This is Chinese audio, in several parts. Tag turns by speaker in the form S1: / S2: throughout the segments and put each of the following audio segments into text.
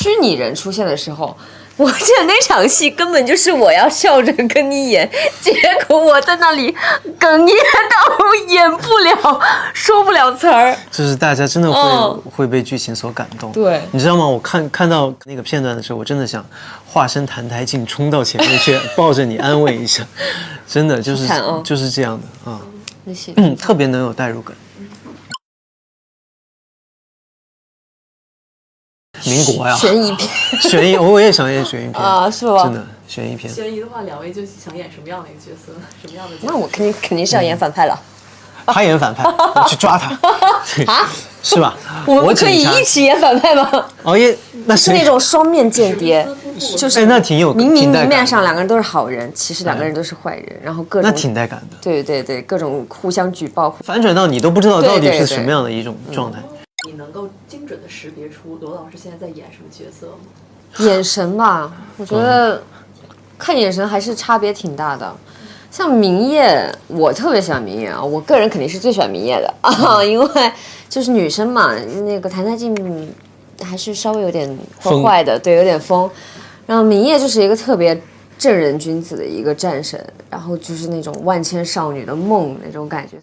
S1: 虚拟人出现的时候，我记得那场戏根本就是我要笑着跟你演，结果我在那里哽咽到演不了，说不了词儿。
S2: 就是大家真的会被剧情所感动。
S1: 对，
S2: 你知道吗？我看到那个片段的时候，我真的想化身澹台烬冲到前面去抱着你安慰一下，真的就是这样的啊。特别能有代入感。民国呀，
S1: 悬疑片，
S2: 悬疑，我也想演悬疑片
S1: 啊，是吧？
S2: 真的悬疑片。
S3: 悬疑的话，2位就想演什么样的一个角色？什么样的角色？
S1: 那我肯定是要演反派了。
S2: 他演反派，我去抓他
S1: 啊？
S2: 是吧？
S1: 我们可以一起演反派吗？
S2: 哦耶，那
S1: 是那种双面间谍，就是
S2: 那挺有
S1: 明面上两个人都是好人，其实两个人都是坏人，然后各种
S2: 那挺带感的。
S1: 对，各种互相举报，
S2: 反转到你都不知道到底是什么样的一种状态。
S3: 你能够精准的识别出罗老师现在在演什么角色吗？
S1: 眼神吧，我觉得看眼神还是差别挺大的。像明夜，我特别喜欢明夜啊，我个人肯定是最喜欢明夜的啊，因为就是女生嘛，那个澹台烬还是稍微有点坏坏的，对，有点疯。然后明夜就是一个特别正人君子的一个战神，然后就是那种万千少女的梦那种感觉。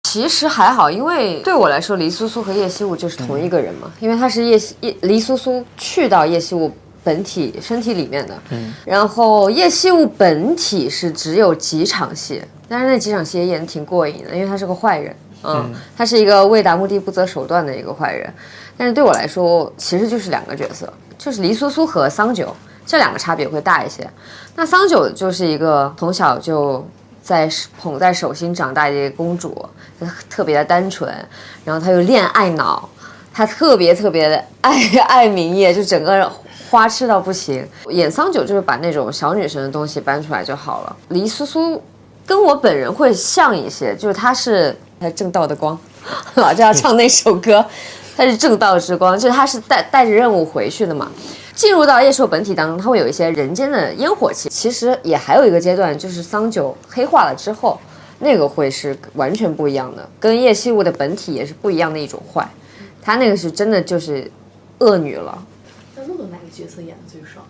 S1: 其实还好，因为对我来说，黎苏苏和叶希雾就是同一个人嘛，因为他是黎苏苏去到叶希雾本体身体里面的，然后叶希雾本体是只有几场戏，但是那几场戏也演得挺过瘾的，因为他是个坏人，他是一个为达目的不择手段的一个坏人，但是对我来说，其实就是两个角色，就是黎苏苏和桑九这两个差别会大一些。那桑九就是一个从小就捧在手心长大的一个公主，特别的单纯，然后她有恋爱脑，她特别的爱明夜，就整个花痴到不行。演桑九就是把那种小女生的东西搬出来就好了。黎苏苏跟我本人会像一些，就是她是正道的光，老是要唱那首歌，她是正道之光，就是她是带着任务回去的嘛。进入到叶寿本体当中，它会有一些人间的烟火气。其实也还有一个阶段，就是桑九黑化了之后，那个会是完全不一样的，跟叶希雾的本体也是不一样的一种坏。他那个是真的就是恶女了。
S3: 那露露哪个角色演的最爽？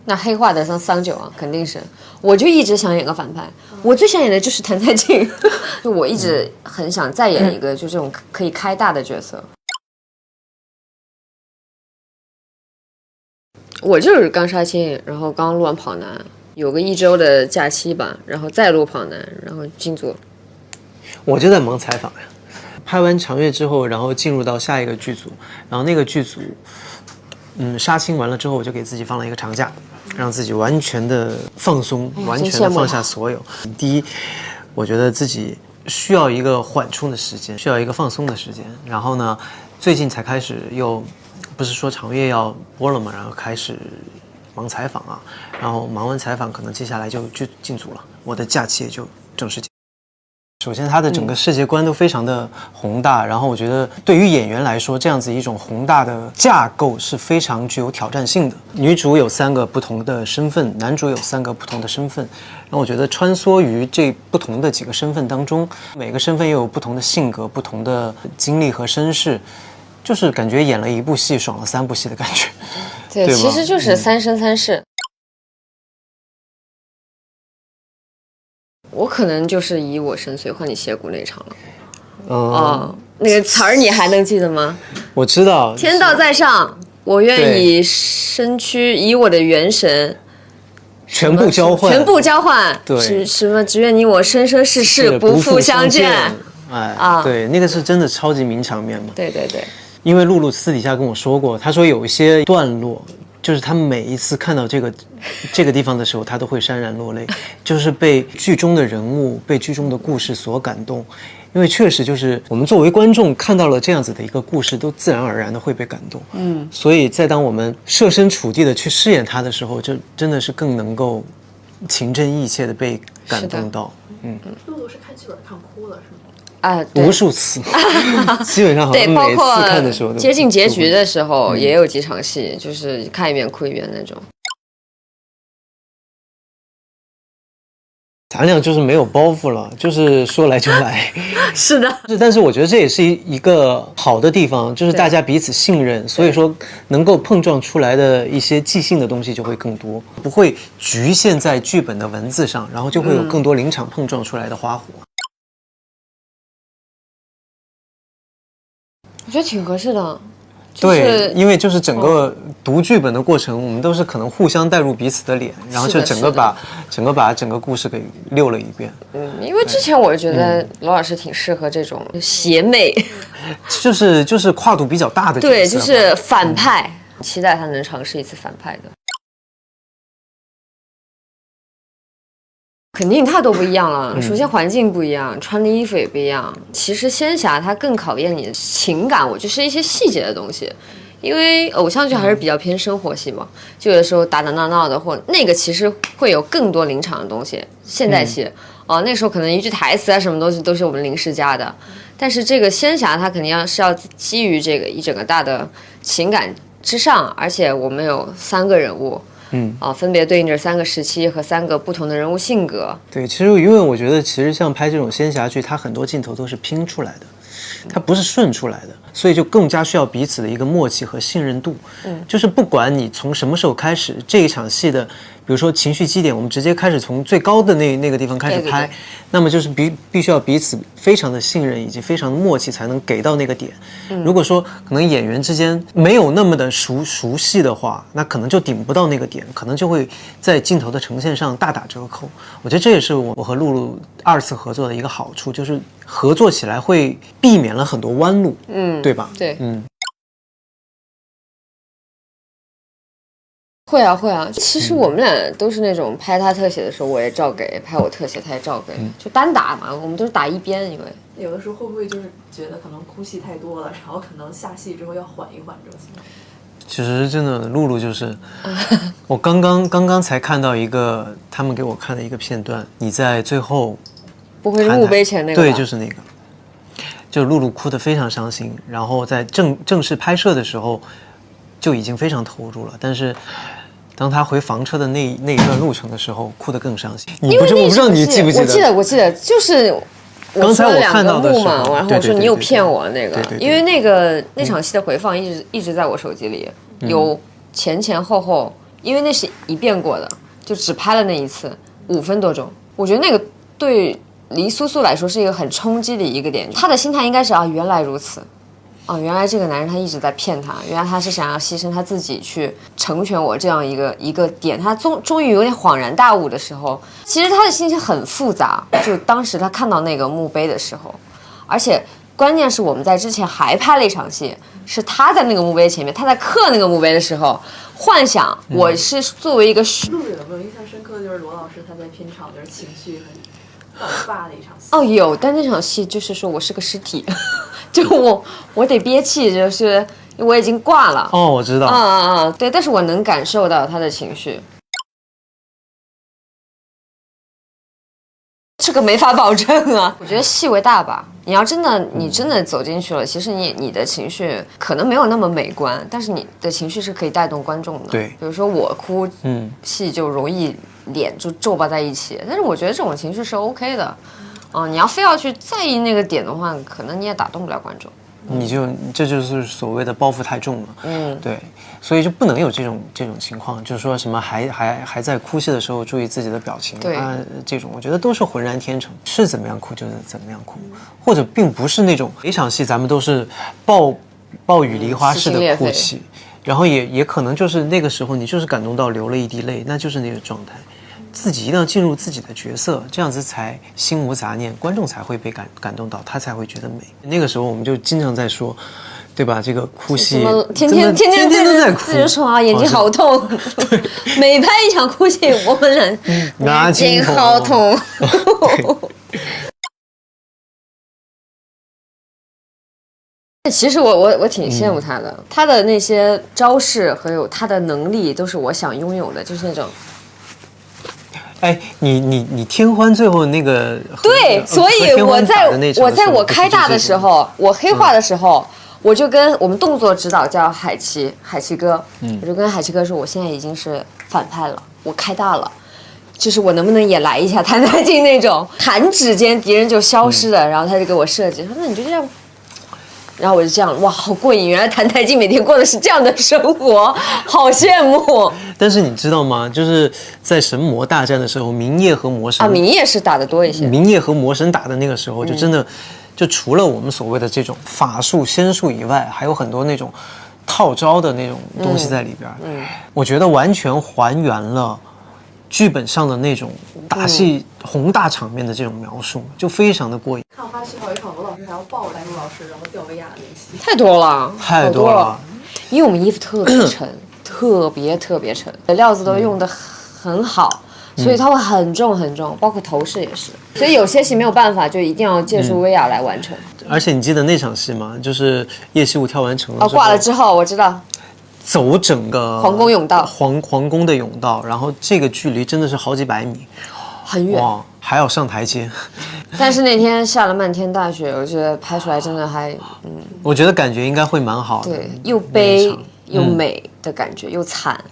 S1: 那黑化的桑九啊，肯定是。我就一直想演个反派，我最想演的就是澹台烬，就我一直很想再演一个就这种可以开大的角色。我就是刚杀青，然后刚录完跑男，有个1周的假期吧，然后再录跑男，然后进组。
S2: 我就在忙采访呀，拍完长月之后，然后进入到下一个剧组，然后那个剧组，杀青完了之后，我就给自己放了一个长假，让自己完全的放松，完全的放下所有。第一，我觉得自己需要一个缓冲的时间，需要一个放松的时间。然后呢，最近才开始又。不是说长月要播了嘛，然后开始忙采访啊，然后忙完采访，可能接下来就进组了，我的假期也就正式进。首先，它的整个世界观都非常的宏大，然后我觉得对于演员来说，这样子一种宏大的架构是非常具有挑战性的。女主有3个不同的身份，男主有3个不同的身份，然后我觉得穿梭于这不同的几个身份当中，每个身份又有不同的性格、不同的经历和身世。就是感觉演了1部戏，爽了3部戏的感觉。
S1: 对，其实就是3生3世。我可能就是以我深邃换你血骨那场了。那个词儿你还能记得吗？
S2: 我知道。
S1: 天道在上，我愿以身躯以我的元神
S2: 全部交换。
S1: 对，什么只愿你我生生世世不复相见。
S2: 对，那个是真的超级名场面嘛。
S1: 对。
S2: 因为露露私底下跟我说过，她说有一些段落，就是她每一次看到这个地方的时候，她都会潸然落泪，就是被剧中的人物、被剧中的故事所感动。因为确实就是我们作为观众看到了这样子的一个故事，都自然而然的会被感动。所以在当我们设身处地的去饰演它的时候，就真的是更能够情真意切的被感动到。
S3: 露露是看剧本看哭了是吗？
S2: 无数次，基本上好像每次看的时候都
S1: 接近结局的时候也有几场戏，就是看一遍哭一遍那种。
S2: 咱俩就是没有包袱了，就是说来就来。
S1: 是的，
S2: 但是我觉得这也是一个好的地方，就是大家彼此信任，所以说能够碰撞出来的一些即兴的东西就会更多，不会局限在剧本的文字上，然后就会有更多临场碰撞出来的花火。
S1: 我觉得挺合适的。
S2: 对，因为就是整个读剧本的过程，我们都是可能互相带入彼此的脸，然后就整个把整个故事给溜了一遍。
S1: 因为之前我觉得罗老师挺适合这种邪魅，
S2: 就是跨度比较大的角色。
S1: 对，就是反派，期待他能尝试一次反派的。肯定太多不一样了。首先环境不一样，穿的衣服也不一样。其实仙侠它更考验你的情感，我就是一些细节的东西。因为偶像剧还是比较偏生活戏嘛，就有的时候打打闹闹的，或那个其实会有更多临场的东西。现代戏那时候可能一句台词啊什么东西都是我们临时加的，但是这个仙侠它肯定要基于这个一整个大的情感之上，而且我们有3个人物。分别对应着3个时期和3个不同的人物性格。
S2: 对，其实因为我觉得，其实像拍这种仙侠剧，它很多镜头都是拼出来的，它不是顺出来的，所以就更加需要彼此的一个默契和信任度。就是不管你从什么时候开始，这一场戏的，比如说情绪基点，我们直接开始从最高的那个地方开始拍，对，那么就是必须要彼此非常的信任以及非常的默契，才能给到那个点。如果说可能演员之间没有那么的熟悉的话，那可能就顶不到那个点，可能就会在镜头的呈现上大打折扣。我觉得这也是我和露露2次合作的一个好处，就是合作起来会避免了很多弯路，对吧？
S1: 对，会啊。其实我们俩都是那种拍他特写的时候，我也照给；拍我特写，他也照给，就单打嘛。我们都是打一边，因为
S3: 有的时候会不会就是觉得可能哭戏太多了，然后可能下戏之后要缓一缓这种情况？
S2: 其实真的，露露就是我刚刚才看到一个他们给我看的一个片段，你在最后
S1: 不会是墓碑前那个吧？
S2: 对，就是那个，就露露哭得非常伤心，然后在正式拍摄的时候就已经非常投入了，但是当他回房车的那一段路程的时我哭得更伤心。我不知道你记不记得？
S1: 我记得，就是
S2: 刚才我看到的
S1: 时候，然后我说你有骗我那个，因为那场戏的回放一直在我手机里，有前后，因为那是一遍过的，就只拍了那一次，5分多钟。我觉得那个对黎苏苏来说是一个很冲击的一个点，他的心态应该是原来如此。原来这个男人他一直在骗他，原来他是想要牺牲他自己去成全我这样一个点。他终于有点恍然大悟的时候，其实他的心情很复杂。就当时他看到那个墓碑的时候，而且关键是我们在之前还拍了一场戏，是他在那个墓碑前面，他在刻那个墓碑的时候，幻想我是作为一个
S3: 露露有没有印象深刻的就是罗老师他在片场就是情绪很爆发的一场戏？
S1: 有，但那场戏就是说我是个尸体。就我得憋气，就是我已经挂了。
S2: 我知道。
S1: 对，但是我能感受到他的情绪，这个没法保证啊。我觉得戏为大吧，你真的走进去了，其实你的情绪可能没有那么美观，但是你的情绪是可以带动观众的。
S2: 对，
S1: 比如说我哭，戏就容易脸就皱巴在一起，但是我觉得这种情绪是 OK 的。你要非要去在意那个点的话，可能你也打动不了观众。
S2: 这就是所谓的包袱太重了。对，所以就不能有这种情况，就是说什么还在哭戏的时候注意自己的表情这种我觉得都是浑然天成，是怎么样哭就是怎么样哭，或者并不是那种每场戏咱们都是暴雨梨花式的哭泣，然后也可能就是那个时候你就是感动到流了一滴泪，那就是那个状态。自己一定要进入自己的角色，这样子才心无杂念，观众才会被感动到，他才会觉得美。那个时候我们就经常在说，对吧？这个哭戏，
S1: 天天
S2: 都在哭，
S1: 就说眼睛好痛。每拍一场哭戏，我们俩眼睛好痛。其实我挺羡慕他的，他的那些招式和有他的能力都是我想拥有的，就是那种。
S2: 你天欢最后那个
S1: 对，所以我在我开大的时候，我黑化的时候，我就跟我们动作指导叫海奇哥，我就跟海奇哥说，我现在已经是反派了，我开大了。就是我能不能也来一下弹弹镜那种，弹指间敌人就消失了，然后他就给我设计，说那你就这样。然后我就这样，哇，好过瘾！原来谭台烬每天过的是这样的生活，好羡慕。
S2: 但是你知道吗？就是在神魔大战的时候，冥夜和魔神
S1: 冥夜是打得多一些。
S2: 冥夜和魔神打的那个时候，就真的，就除了我们所谓的这种法术、仙术以外，还有很多那种套招的那种东西在里边。我觉得完全还原了剧本上的那种打戏宏大场面的这种描述，就非常的过瘾。
S3: 看花絮还有一场罗老师还要抱白鹿老师然后吊威亚的那个戏，
S1: 太多了，
S2: 太多了。
S1: 因为我们衣服特别沉，特别沉，料子都用得很好，所以它会很重很重，包括头饰也是。所以有些戏没有办法，就一定要借助威亚来完成。
S2: 而且你记得那场戏吗？就是叶希雾跳完城了
S1: 挂了之后，我知道。
S2: 走整个
S1: 皇宫甬道，
S2: 皇宫的甬道，然后这个距离真的是好几百米，
S1: 很远，
S2: 哇，还要上台阶。
S1: 但是那天下了漫天大雪，我觉得拍出来真的还，
S2: 我觉得感觉应该会蛮好的。
S1: 对，又悲又美的感觉，又惨，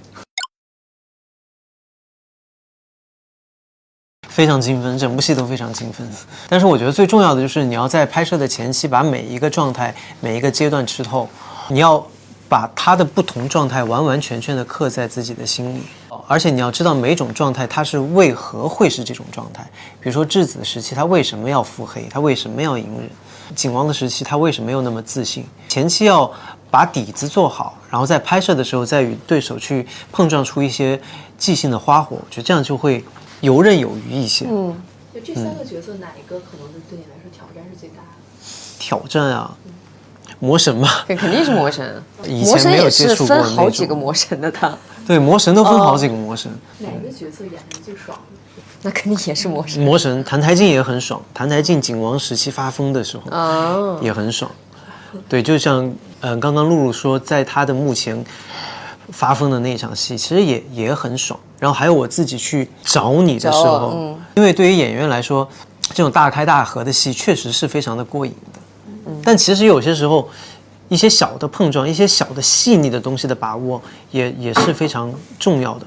S2: 非常精分，整部戏都非常精分。但是我觉得最重要的就是你要在拍摄的前期把每一个状态、每一个阶段吃透，你要把它的不同状态完完全全的刻在自己的心里，而且你要知道每种状态它是为何会是这种状态。比如说质子的时期，他为什么要腹黑，他为什么要隐忍；景王的时期，他为什么又那么自信。前期要把底子做好，然后在拍摄的时候再与对手去碰撞出一些即兴的花火，我觉得这样就会游刃有余一些。
S3: 就这3个角色哪一个可能是对你来说挑战是最大的？
S2: 挑战啊！魔神吧，
S1: 肯定是魔神。
S2: 以前没有接触过那种。
S1: 魔神也是分好几个魔神的，他。
S2: 对，魔神都分好几个魔神。
S3: 哪个角色演的最爽？
S1: 那肯定也是魔神。
S2: 魔神谭台烬也很爽，谭台烬景王时期发疯的时候也很爽。对，就像刚刚露露说，在他的墓前发疯的那场戏，其实也很爽。然后还有我自己去找你的时候，因为对于演员来说，这种大开大合的戏确实是非常的过瘾的。但其实有些时候，一些小的碰撞，一些小的细腻的东西的把握，也是非常重要的。